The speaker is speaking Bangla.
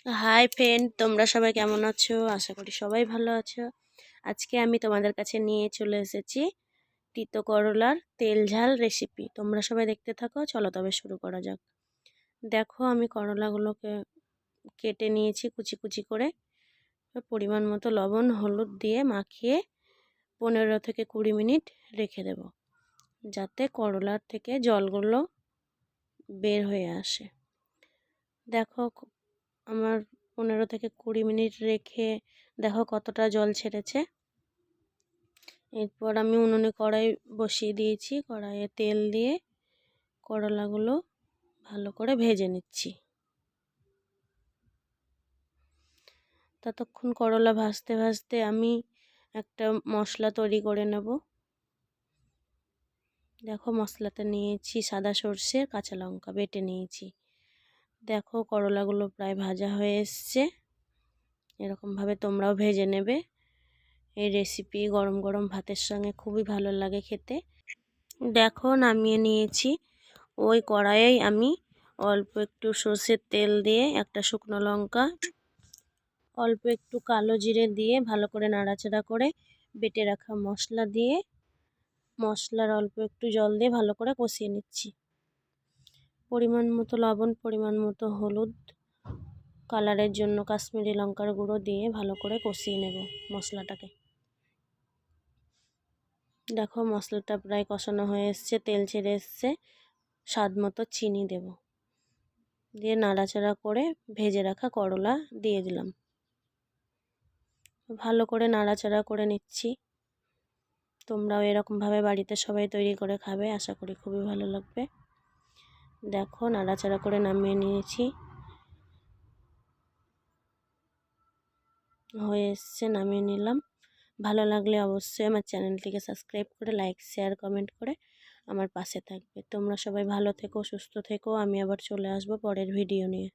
হাই ফ্রেন্ড, তোমরা সবাই কেমন আছো? আশা করি সবাই ভালো আছো। আজকে আমি তোমাদের কাছে নিয়ে চলে এসেছি তিতো করলার তেল ঝাল রেসিপি। তোমরা সবাই দেখতে থাকো, চলো তবে শুরু করা যাক। দেখো, আমি করলাগুলোকে কেটে নিয়েছি কুচি কুচি করে। পরিমাণ মতো লবণ হলুদ দিয়ে মাখিয়ে 15 থেকে 20 মিনিট রেখে দেব, যাতে করলার থেকে জলগুলো বের হয়ে আসে। দেখো, আমার 15 থেকে 20 মিনিট রেখে দেখো কতটা জল ছেড়েছে। এরপর আমি উনুনে কড়াই বসিয়ে দিয়েছি, কড়াইয়ে তেল দিয়ে করলাগুলো ভালো করে ভেজে নিচ্ছি। ততক্ষণ করলা ভাজতে ভাজতে আমি একটা মশলা তৈরি করে নেব। দেখো, মশলাতে নিয়েছি সাদা সর্ষে, কাঁচা লঙ্কা বেটে নিয়েছি। দেখো, করলাগুলো প্রায় ভাজা হয়ে এসছে। এরকমভাবে তোমরাও ভেজে নেবে। এই রেসিপি গরম গরম ভাতের সঙ্গে খুবই ভালো লাগে খেতে। দেখো, নামিয়ে নিয়েছি। ওই কড়াইয়ে আমি অল্প একটু সর্ষের তেল দিয়ে একটা শুকনো লঙ্কা, অল্প একটু কালো জিরে দিয়ে ভালো করে নাড়াচাড়া করে বেটে রাখা মশলা দিয়ে মশলার অল্প একটু জল দিয়ে ভালো করে কষিয়ে নিচ্ছি। পরিমাণ মতো লবণ, পরিমাণ মতো হলুদ, কালারের জন্য কাশ্মীরি লঙ্কার গুঁড়ো দিয়ে ভালো করে কষিয়ে নেব মশলাটাকে। দেখো, মশলাটা প্রায় কষানো হয়ে এসছে, তেল ছেড়ে এসছে। স্বাদ মতো চিনি দেব, দিয়ে নাড়াচাড়া করে ভেজে রাখা করলা দিয়ে দিলাম। ভালো করে নাড়াচাড়া করে নিচ্ছি। তোমরাও এরকমভাবে বাড়িতে সবাই তৈরি করে খাবে, আশা করি খুবই ভালো লাগবে। দেখো, নাড়াচাড়া করে নামিয়ে নিয়েছি, হয়ে এসছে, নামিয়ে নিলাম। ভালো লাগলে অবশ্যই আমার চ্যানেলটিকে সাবস্ক্রাইব করে লাইক শেয়ার কমেন্ট করে আমার পাশে থাকবে। তোমরা সবাই ভালো থেকো, সুস্থ থেকো। আমি আবার চলে আসবো পরের ভিডিও নিয়ে।